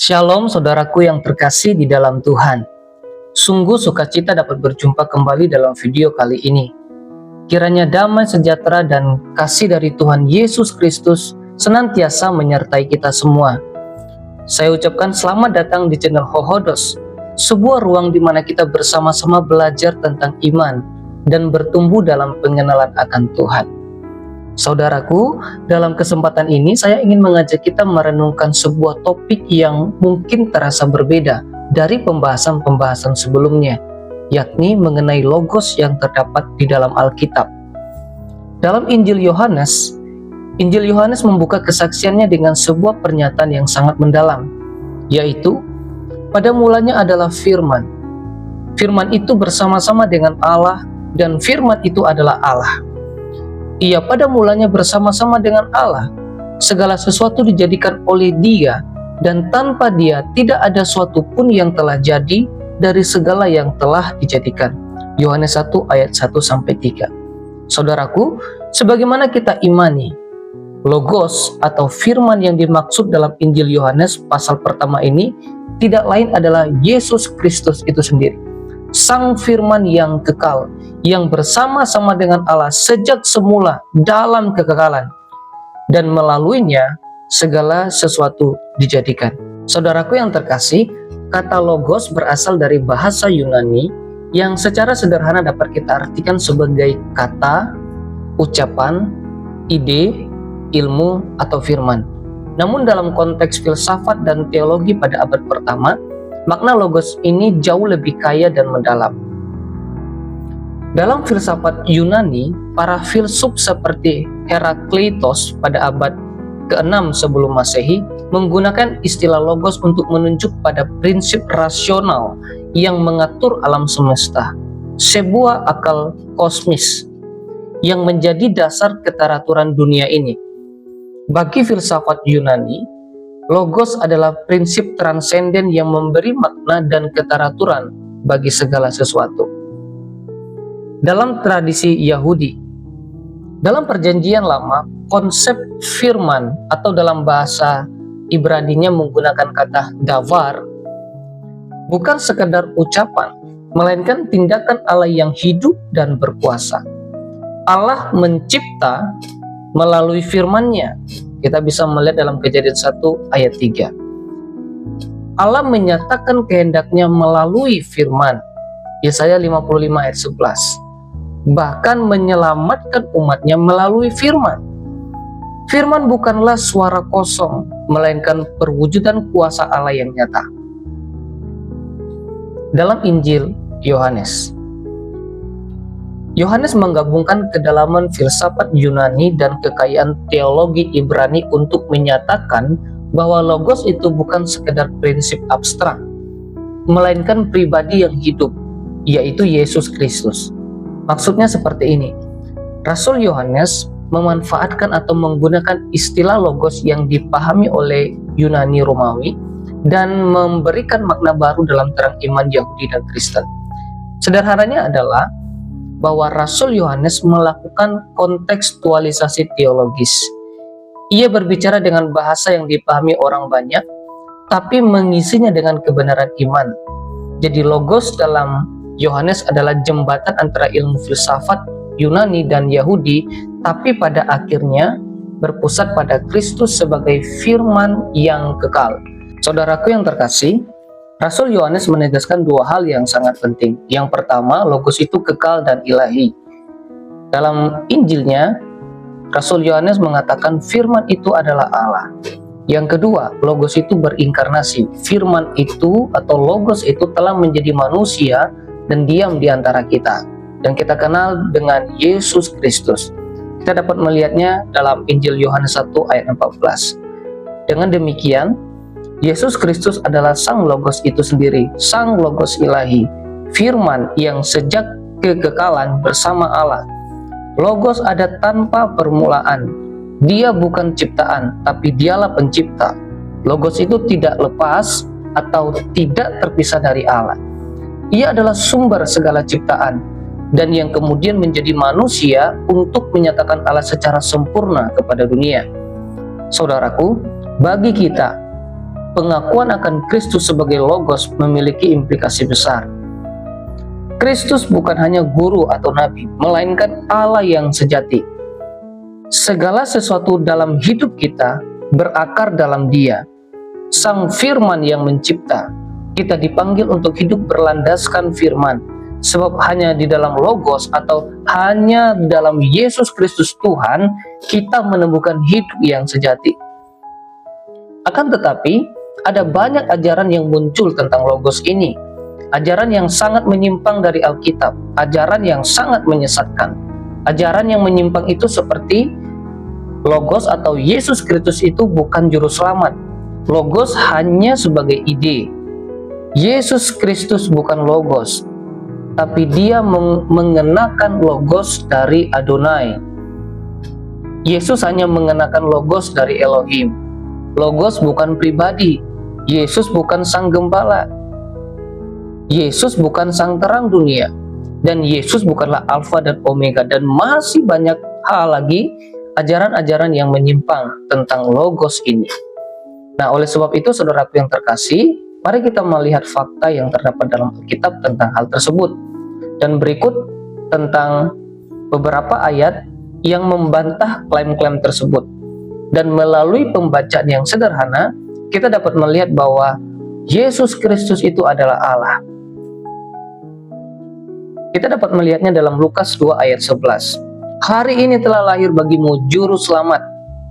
Shalom saudaraku yang terkasih di dalam Tuhan. Sungguh sukacita dapat berjumpa kembali dalam video kali ini. Kiranya damai sejahtera dan kasih dari Tuhan Yesus Kristus senantiasa menyertai kita semua. Saya ucapkan selamat datang di channel Hohodos, sebuah ruang di mana kita bersama-sama belajar tentang iman dan bertumbuh dalam pengenalan akan Tuhan. Saudaraku, dalam kesempatan ini saya ingin mengajak kita merenungkan sebuah topik yang mungkin terasa berbeda dari pembahasan-pembahasan sebelumnya, yakni mengenai logos yang terdapat di dalam Alkitab. Dalam Injil Yohanes membuka kesaksiannya dengan sebuah pernyataan yang sangat mendalam, yaitu, pada mulanya adalah Firman. Firman itu bersama-sama dengan Allah, dan Firman itu adalah Allah. Ia pada mulanya bersama-sama dengan Allah. Segala sesuatu dijadikan oleh Dia, dan tanpa Dia tidak ada suatu pun yang telah jadi dari segala yang telah dijadikan. Yohanes 1 ayat 1-3. Saudaraku, sebagaimana kita imani, Logos atau firman yang dimaksud dalam Injil Yohanes pasal pertama ini tidak lain adalah Yesus Kristus itu sendiri, Sang Firman yang kekal, yang bersama-sama dengan Allah sejak semula dalam kekekalan, dan melaluinya segala sesuatu dijadikan. Saudaraku yang terkasih, kata logos berasal dari bahasa Yunani yang secara sederhana dapat kita artikan sebagai kata, ucapan, ide, ilmu, atau firman. Namun dalam konteks filsafat dan teologi pada abad pertama, makna logos ini jauh lebih kaya dan mendalam. Dalam filsafat Yunani, para filsuf seperti Herakleitos pada abad ke-6 sebelum Masehi menggunakan istilah logos untuk menunjuk pada prinsip rasional yang mengatur alam semesta, sebuah akal kosmis yang menjadi dasar keteraturan dunia ini. Bagi filsafat Yunani, logos adalah prinsip transenden yang memberi makna dan keteraturan bagi segala sesuatu. Dalam tradisi Yahudi, dalam perjanjian lama, konsep firman atau dalam bahasa Ibraninya menggunakan kata davar bukan sekedar ucapan, melainkan tindakan Allah yang hidup dan berkuasa. Allah mencipta melalui firman-Nya. Kita bisa melihat dalam Kejadian 1 ayat 3. Allah menyatakan kehendaknya melalui firman. Yesaya 55 ayat 11. Bahkan menyelamatkan umatnya melalui firman. Firman bukanlah suara kosong, melainkan perwujudan kuasa Allah yang nyata. Dalam Injil Yohanes menggabungkan kedalaman filsafat Yunani dan kekayaan teologi Ibrani untuk menyatakan bahwa logos itu bukan sekedar prinsip abstrak, melainkan pribadi yang hidup, yaitu Yesus Kristus. Maksudnya seperti ini. Rasul Yohanes memanfaatkan atau menggunakan istilah logos yang dipahami oleh Yunani Romawi dan memberikan makna baru dalam terang iman Yahudi dan Kristen. Sederhananya adalah bahwa Rasul Yohanes melakukan kontekstualisasi teologis. Ia berbicara dengan bahasa yang dipahami orang banyak, tapi mengisinya dengan kebenaran iman. Jadi logos dalam Yohanes adalah jembatan antara ilmu filsafat Yunani dan Yahudi, tapi pada akhirnya berpusat pada Kristus sebagai firman yang kekal. Saudaraku yang terkasih, Rasul Yohanes menegaskan dua hal yang sangat penting. Yang pertama, logos itu kekal dan ilahi. Dalam Injilnya, Rasul Yohanes mengatakan firman itu adalah Allah. Yang kedua, logos itu berinkarnasi. Firman itu atau logos itu telah menjadi manusia dan diam di antara kita. Dan kita kenal dengan Yesus Kristus. Kita dapat melihatnya dalam Injil Yohanes 1 ayat 14. Dengan demikian, Yesus Kristus adalah Sang Logos itu sendiri, Sang Logos ilahi, firman yang sejak kekekalan bersama Allah. Logos ada tanpa permulaan. Dia bukan ciptaan, tapi Dialah pencipta. Logos itu tidak lepas atau tidak terpisah dari Allah. Ia adalah sumber segala ciptaan dan yang kemudian menjadi manusia untuk menyatakan Allah secara sempurna kepada dunia. Saudaraku, bagi kita pengakuan akan Kristus sebagai Logos memiliki implikasi besar. Kristus bukan hanya guru atau nabi, melainkan Allah yang sejati. Segala sesuatu dalam hidup kita berakar dalam Dia. Sang Firman yang mencipta. Kita dipanggil untuk hidup berlandaskan firman, sebab hanya di dalam Logos atau hanya dalam Yesus Kristus Tuhan kita menemukan hidup yang sejati. Akan tetapi, ada banyak ajaran yang muncul tentang Logos ini. Ajaran yang sangat menyimpang dari Alkitab, ajaran yang sangat menyesatkan. Ajaran yang menyimpang itu seperti Logos atau Yesus Kristus itu bukan juru selamat. Logos hanya sebagai ide. Yesus Kristus bukan Logos, tapi Dia mengenakan Logos dari Adonai. Yesus hanya mengenakan Logos dari Elohim. Logos bukan pribadi. Yesus bukan sang gembala. Yesus bukan sang terang dunia. Dan Yesus bukanlah Alfa dan Omega. Dan masih banyak hal lagi, ajaran-ajaran yang menyimpang tentang Logos ini. Nah, oleh sebab itu, saudaraku yang terkasih, mari kita melihat fakta yang terdapat dalam Alkitab tentang hal tersebut. Dan berikut tentang beberapa ayat yang membantah klaim-klaim tersebut. Dan melalui pembacaan yang sederhana, kita dapat melihat bahwa Yesus Kristus itu adalah Allah. Kita dapat melihatnya dalam Lukas 2 ayat 11. Hari ini telah lahir bagimu juru selamat,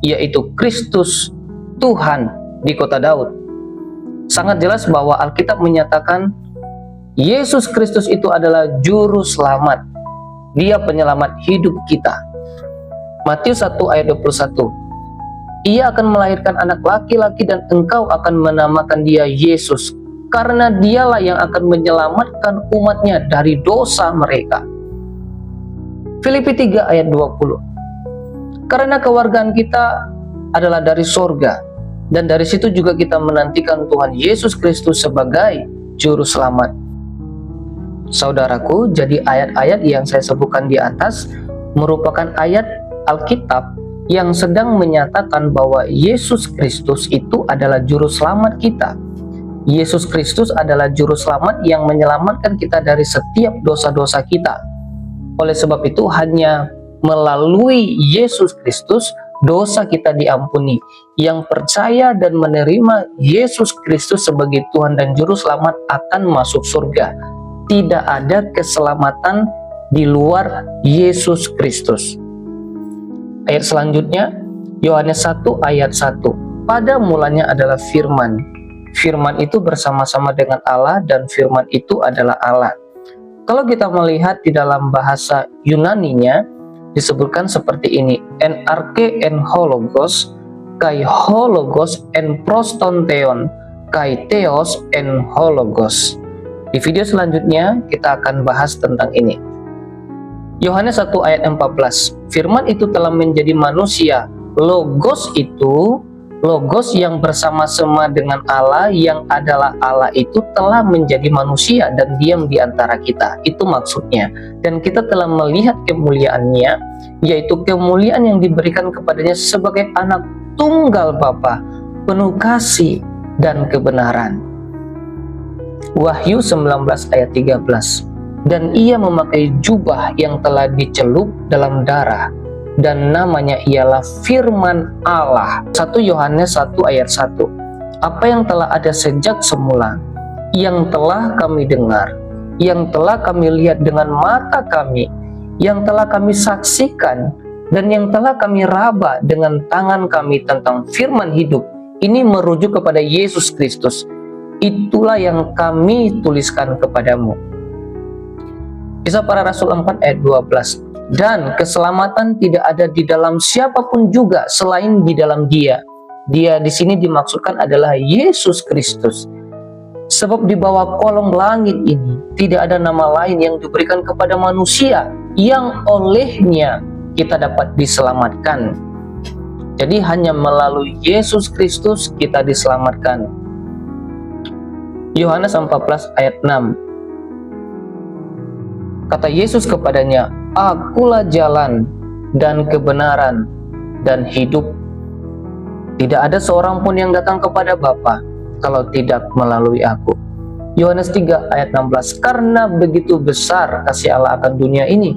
yaitu Kristus Tuhan di kota Daud. Sangat jelas bahwa Alkitab menyatakan Yesus Kristus itu adalah juru selamat. Dia penyelamat hidup kita. Matius 1 ayat 21. Ia akan melahirkan anak laki-laki dan engkau akan menamakan dia Yesus, karena dialah yang akan menyelamatkan umatnya dari dosa mereka. Filipi 3 ayat 20. Karena kewargaan kita adalah dari sorga, dan dari situ juga kita menantikan Tuhan Yesus Kristus sebagai juru selamat. Saudaraku, jadi ayat-ayat yang saya sebutkan di atas merupakan ayat Alkitab yang sedang menyatakan bahwa Yesus Kristus itu adalah juru selamat kita. Yesus Kristus adalah juru selamat yang menyelamatkan kita dari setiap dosa-dosa kita. Oleh sebab itu, hanya melalui Yesus Kristus dosa kita diampuni. Yang percaya dan menerima Yesus Kristus sebagai Tuhan dan juru selamat akan masuk surga. Tidak ada keselamatan di luar Yesus Kristus. Ayat selanjutnya, Yohanes 1 ayat 1. Pada mulanya adalah firman. Firman itu bersama-sama dengan Allah dan firman itu adalah Allah. Kalau kita melihat di dalam bahasa Yunaninya, disebutkan seperti ini. En arche en hologos, kai hologos en prostonteon, kai theos en hologos. Di video selanjutnya kita akan bahas tentang ini. Yohanes 1 ayat 14. Firman itu telah menjadi manusia. Logos itu, Logos yang bersama-sama dengan Allah, yang adalah Allah itu telah menjadi manusia dan diam di antara kita. Itu maksudnya. Dan kita telah melihat kemuliaannya, yaitu kemuliaan yang diberikan kepadanya sebagai anak tunggal Bapa, penuh kasih dan kebenaran. Wahyu 19 ayat 13. Dan ia memakai jubah yang telah dicelup dalam darah, dan namanya ialah Firman Allah. 1 Yohanes 1 ayat 1. Apa yang telah ada sejak semula, yang telah kami dengar, yang telah kami lihat dengan mata kami, yang telah kami saksikan, dan yang telah kami raba dengan tangan kami tentang firman hidup, ini merujuk kepada Yesus Kristus. Itulah yang kami tuliskan kepadamu. Kisah Para Rasul 4 ayat 12. Dan keselamatan tidak ada di dalam siapapun juga selain di dalam Dia. Dia di sini dimaksudkan adalah Yesus Kristus. Sebab di bawah kolong langit ini tidak ada nama lain yang diberikan kepada manusia yang olehnya kita dapat diselamatkan. Jadi hanya melalui Yesus Kristus kita diselamatkan. Yohanes 14 ayat 6. Kata Yesus kepadanya, Akulah jalan dan kebenaran dan hidup. Tidak ada seorang pun yang datang kepada Bapa kalau tidak melalui aku. Yohanes 3 ayat 16, karena begitu besar kasih Allah akan dunia ini,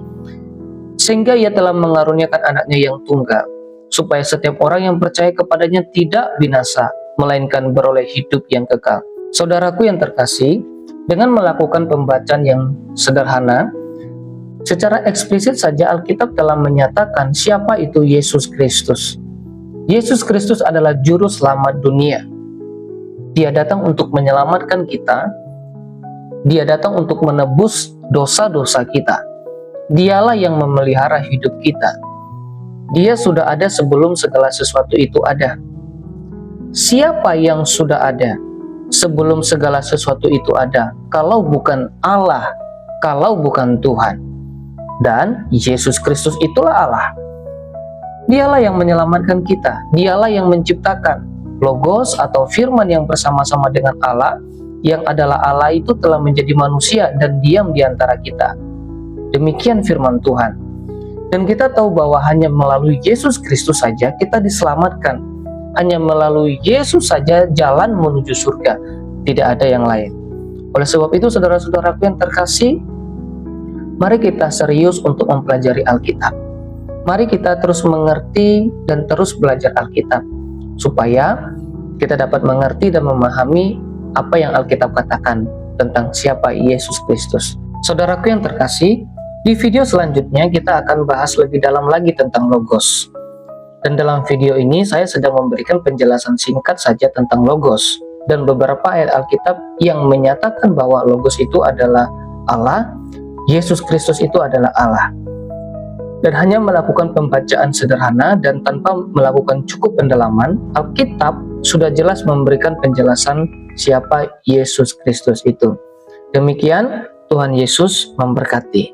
sehingga ia telah mengaruniakan anaknya yang tunggal, supaya setiap orang yang percaya kepadanya tidak binasa, melainkan beroleh hidup yang kekal. Saudaraku yang terkasih, dengan melakukan pembacaan yang sederhana, secara eksplisit saja Alkitab telah menyatakan siapa itu Yesus Kristus. Yesus Kristus adalah juru selamat dunia. Dia datang untuk menyelamatkan kita. Dia datang untuk menebus dosa-dosa kita. Dialah yang memelihara hidup kita. Dia sudah ada sebelum segala sesuatu itu ada. Siapa yang sudah ada sebelum segala sesuatu itu ada, kalau bukan Allah, kalau bukan Tuhan? Dan Yesus Kristus itulah Allah. Dialah yang menyelamatkan kita. Dialah yang menciptakan. Logos atau firman yang bersama-sama dengan Allah, yang adalah Allah itu telah menjadi manusia dan diam di antara kita. Demikian firman Tuhan. Dan kita tahu bahwa hanya melalui Yesus Kristus saja kita diselamatkan. Hanya melalui Yesus saja jalan menuju surga. Tidak ada yang lain. Oleh sebab itu, saudara-saudaraku yang terkasih, mari kita serius untuk mempelajari Alkitab. Mari kita terus mengerti dan terus belajar Alkitab, supaya kita dapat mengerti dan memahami apa yang Alkitab katakan tentang siapa Yesus Kristus. Saudaraku yang terkasih, di video selanjutnya kita akan bahas lebih dalam lagi tentang Logos. Dan dalam video ini saya sedang memberikan penjelasan singkat saja tentang Logos dan beberapa ayat Alkitab yang menyatakan bahwa Logos itu adalah Allah, Yesus Kristus itu adalah Allah. Dan hanya melakukan pembacaan sederhana dan tanpa melakukan cukup pendalaman, Alkitab sudah jelas memberikan penjelasan siapa Yesus Kristus itu. Demikian, Tuhan Yesus memberkati.